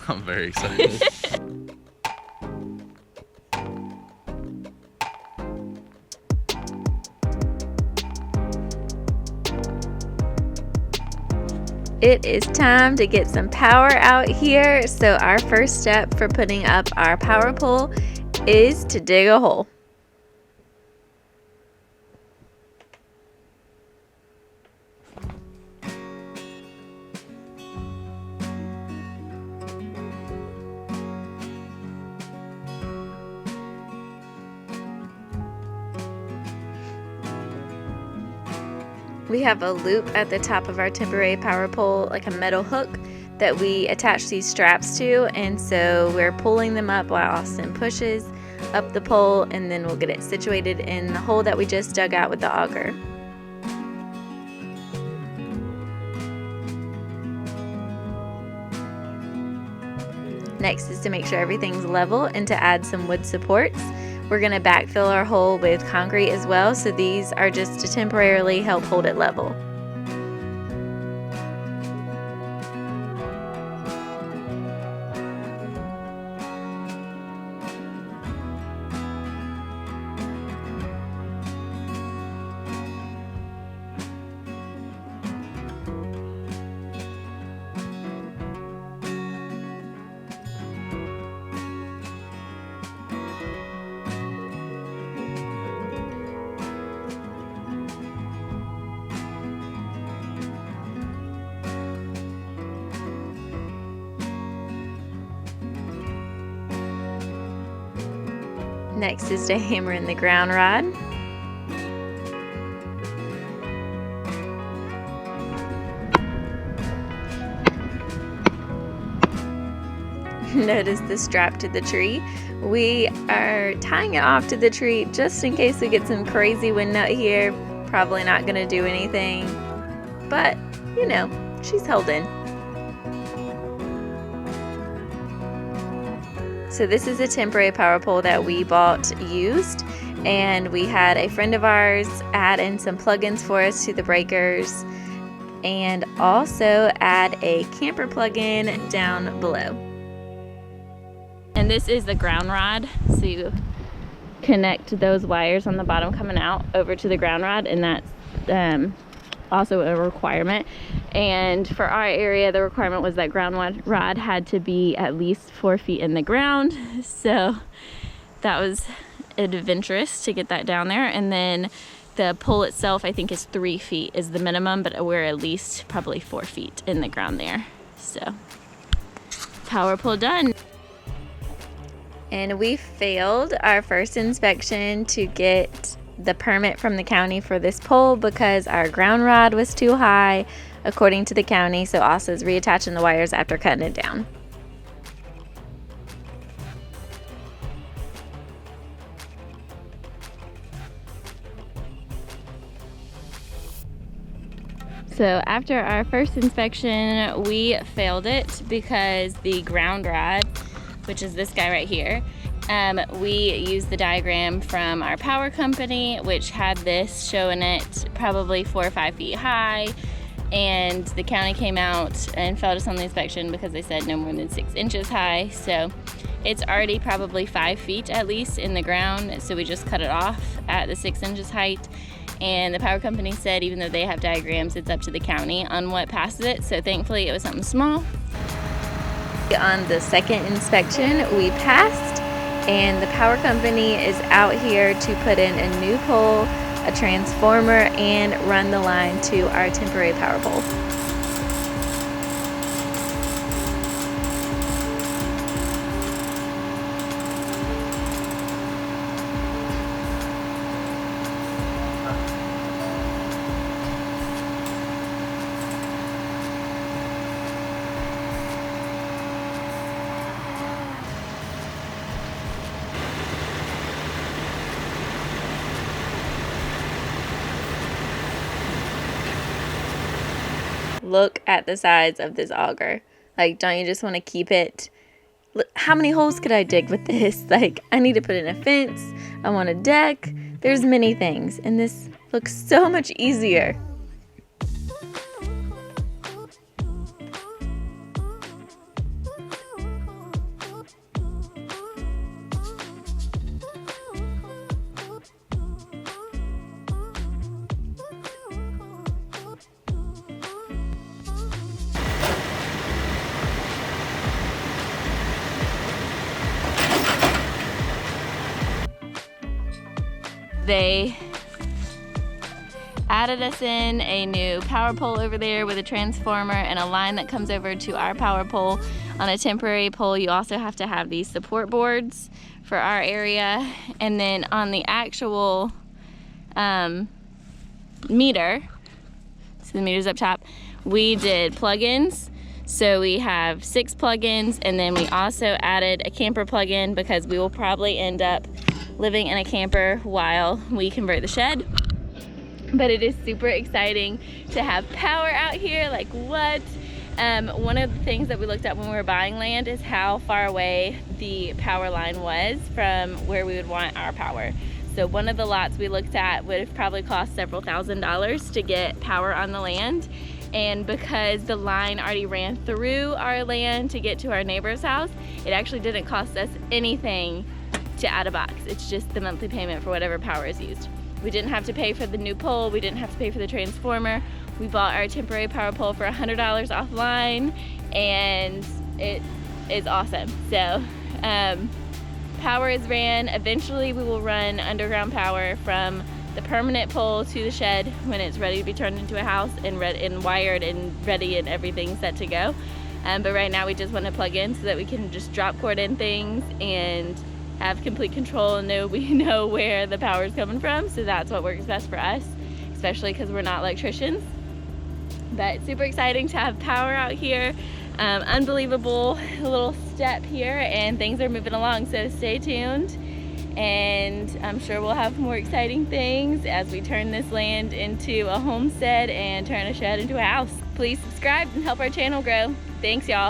I'm very excited. It is time to get some power out here. So our first step for putting up our power pole is to dig a hole. We have a loop at the top of our temporary power pole, like a metal hook that we attach these straps to, and so we're pulling them up while Austin pushes up the pole, and then we'll get it situated in the hole that we just dug out with the auger. Next is to make sure everything's level and to add some wood supports. We're going to backfill our hole with concrete as well, so these are just to temporarily help hold it level. Next is to hammer in the ground rod. Notice the strap to the tree. We are tying it off to the tree just in case we get some crazy wind out here. Probably not going to do anything, but you know, she's held in. So this is a temporary power pole that we bought used, and we had a friend of ours add in some plugins for us to the breakers and also add a camper plug-in down below. And this is the ground rod, so you connect those wires on the bottom coming out over to the ground rod, and that's also a requirement. And for our area, the requirement was that ground rod had to be at least 4 feet in the ground, so that was adventurous to get that down there. And then the pole itself, I think, is 3 feet is the minimum, but we're at least probably 4 feet in the ground there. So power pole done. And we failed our first inspection to get the permit from the county for this pole because our ground rod was too high according to the county, so Asa's reattaching the wires after cutting it down. So after our first inspection, we failed it because the ground rod, which is this guy right here, we used the diagram from our power company, which had this showing it probably 4 or 5 feet high, and the county came out and failed us on the inspection because they said no more than 6 inches high. So it's already probably 5 feet at least in the ground, so we just cut it off at the 6 inches height. And the power company said even though they have diagrams, it's up to the county on what passes it, so thankfully it was something small. On the second inspection, we passed, and the power company is out here to put in a new pole, a transformer, and run the line to our temporary power pole. Look at the size of this auger. Like, don't you just want to keep it? Look, how many holes could I dig with this? Like, I need to put in a fence. I want a deck. There's many things, and this looks so much easier. They added us in a new power pole over there with a transformer and a line that comes over to our power pole. On a temporary pole, you also have to have these support boards for our area. And then on the actual meter, so the meter's up top, we did plugins. So we have 6 plugins, and then we also added a camper plug-in because we will probably end up living in a camper while we convert the shed. But it is super exciting to have power out here. Like, what? One of the things that we looked at when we were buying land is how far away the power line was from where we would want our power. So one of the lots we looked at would have probably cost several $1,000s to get power on the land. And because the line already ran through our land to get to our neighbor's house, it actually didn't cost us anything to add a box. It's just the monthly payment for whatever power is used. We didn't have to pay for the new pole. We didn't have to pay for the transformer. We bought our temporary power pole for $100 offline, and it is awesome. So power is ran. Eventually we will run underground power from the permanent pole to the shed when it's ready to be turned into a house and wired and ready and everything set to go. But right now we just want to plug in so that we can just drop cord in things and have complete control and we know where the power is coming from. So that's what works best for us, especially because we're not electricians. But it's super exciting to have power out here. Unbelievable little step here, and things are moving along, so stay tuned. And I'm sure we'll have more exciting things as we turn this land into a homestead and turn a shed into a house. Please subscribe and help our channel grow. Thanks, y'all.